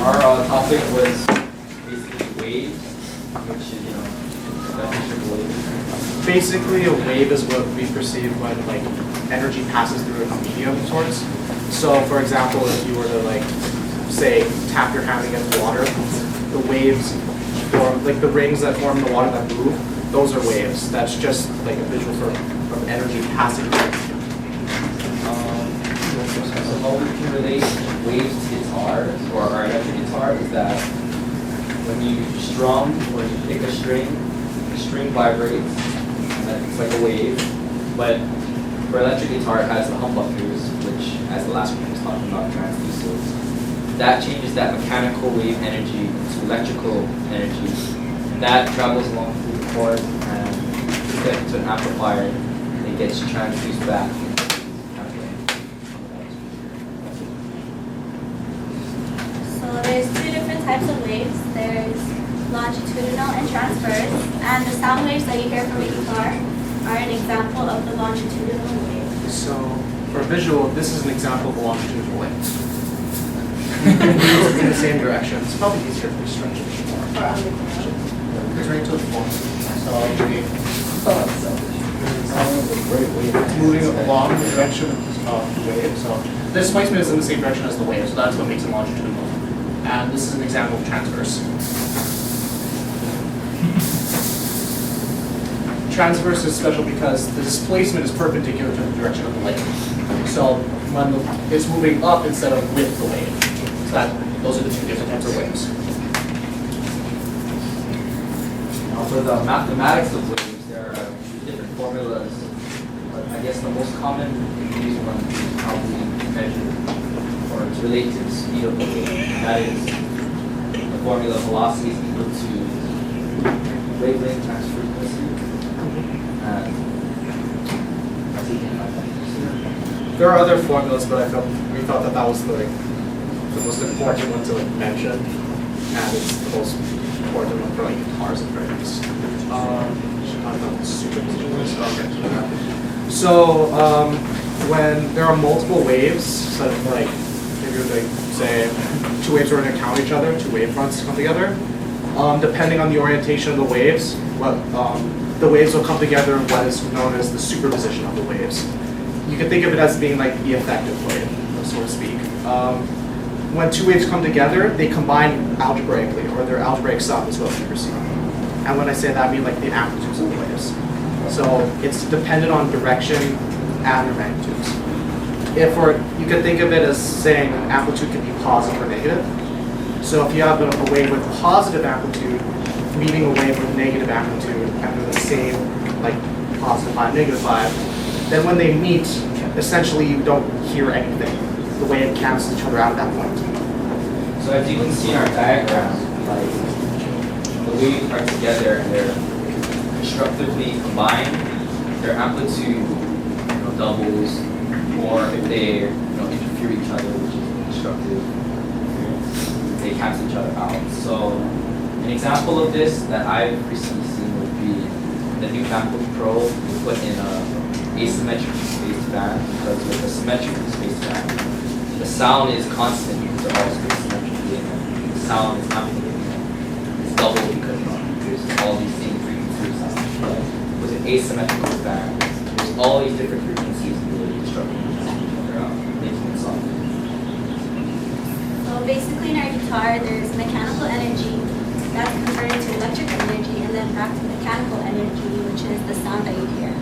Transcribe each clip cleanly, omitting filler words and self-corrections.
Our topic was basically waves, which is, definition of wave. Basically, a wave is what we perceive when energy passes through a medium sorts. So, for example, if you were to say tap your hand against water, the waves form the rings that form in the water that move. Those are waves. That's just a visual for of energy passing through. So how we can relate waves to guitars or our electric guitar is that when you strum or you pick a string, the string vibrates, and it's like a wave. But for electric guitar, it has the humbuckers, which, as the last one was talking about, transducers. That changes that mechanical wave energy to electrical energy, and that travels along through the cord and gets to an amplifier, and it gets transduced back. So there's two different types of waves. There's longitudinal and transverse, and the sound waves that you hear from a guitar are an example of the longitudinal wave. So for a visual, this is an example of a longitudinal wave. In the same direction. It's probably easier if we stretch it more. It's right to the floor. It's moving along the direction of the wave. So the displacement is in the same direction as the wave, so that's what makes it longitudinal. And this is an example of transverse. Transverse is special because the displacement is perpendicular to the direction of the wave. So when it's moving up instead of with the wave. So those are the two different types of waves. Now for the mathematics of waves, there are different formulas, but I guess the most common used one is probably measured or to relate to the speed of the wave. And that is the formula velocity is equal to wavelength times frequency. There are other formulas, but we thought that was the most important one to mention, and it's the most important one for guitars and drums. So when there are multiple waves, so if you're say two waves are going to encounter each other, two wavefronts come together. Depending on the orientation of the waves, the waves will come together in what is known as the superposition of the waves. You can think of it as being the effective wave, so to speak. When two waves come together, they combine algebraically, or their algebraic sum is what we perceive. And when I say that, I mean the amplitudes of the waves. So it's dependent on direction and their magnitudes. You could think of it as saying an amplitude can be positive or negative. So if you have a wave with positive amplitude meeting a wave with negative amplitude, and they're the same, positive 5, negative 5, then when they meet, essentially you don't hear anything. The wave cancels each other out at that point. So as you can see in our diagram, the waves are together and they're constructively combined. Their amplitude doubles, or if they interfere with each other, which is constructive, they cancel each other out. So an example of this that I've recently seen would be the new MacBook Pro we put in an asymmetric space band, because with a symmetric space band, the sound is constant because they're all spaced symmetrically, and the sound is not it's double because there's all these same frequencies of sound. But with an asymmetrical band, there's all these different frequencies really constructing each other out, making it sound. So basically in our guitar, there's mechanical energy that's converted to electrical energy, and then back to mechanical energy, which is the sound that you hear.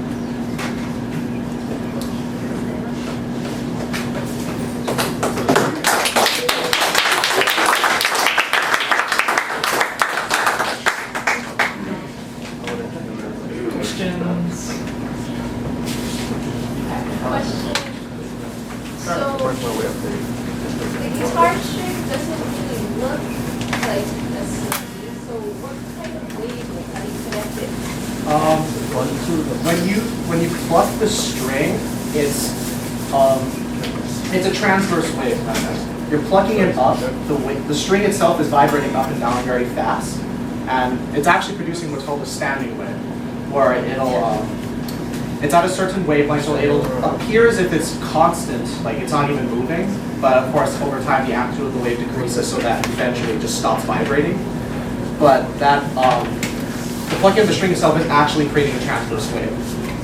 When you pluck the string, it's a transverse wave. You're plucking it up. The string itself is vibrating up and down very fast, and it's actually producing what's called a standing wave, where it's at a certain wavelength, so it'll appear as if it's constant, like it's not even moving, but of course, over time, the amplitude of the wave decreases so that eventually it just stops vibrating. But that, the plucking of the string itself is actually creating a transverse wave,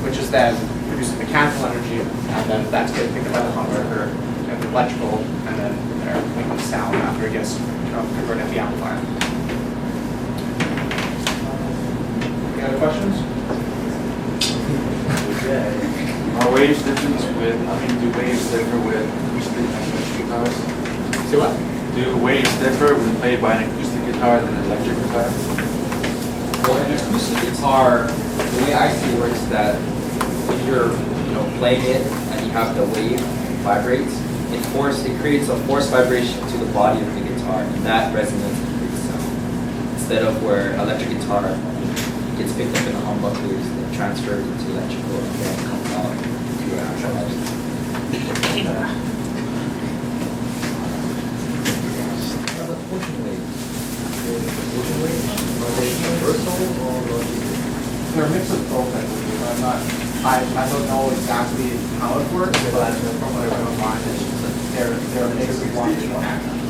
which is then producing mechanical energy, and then that's getting picked up by the humbucker, and the electrical, and then from there it comes sound after it gets converted to the amplifier. Any other questions? Okay. Are waves different with, do waves differ with acoustic and electric guitars? See what? Do waves differ when played by an acoustic guitar than an electric guitar? Well, an acoustic guitar, the way I see it works is that when you're playing it and you have the wave vibrates, it creates a forced vibration to the body of the guitar, and that resonates and creates sound. Instead of where electric guitar gets picked up in the humbuckers, then transferred into electrical, and then comes out to your actual life. Ocean waves. Ocean waves? Are they universal or They're a mix of both, I believe. I don't know exactly how it works, but from what I've been online, it's just that they're a mix of longitudinal and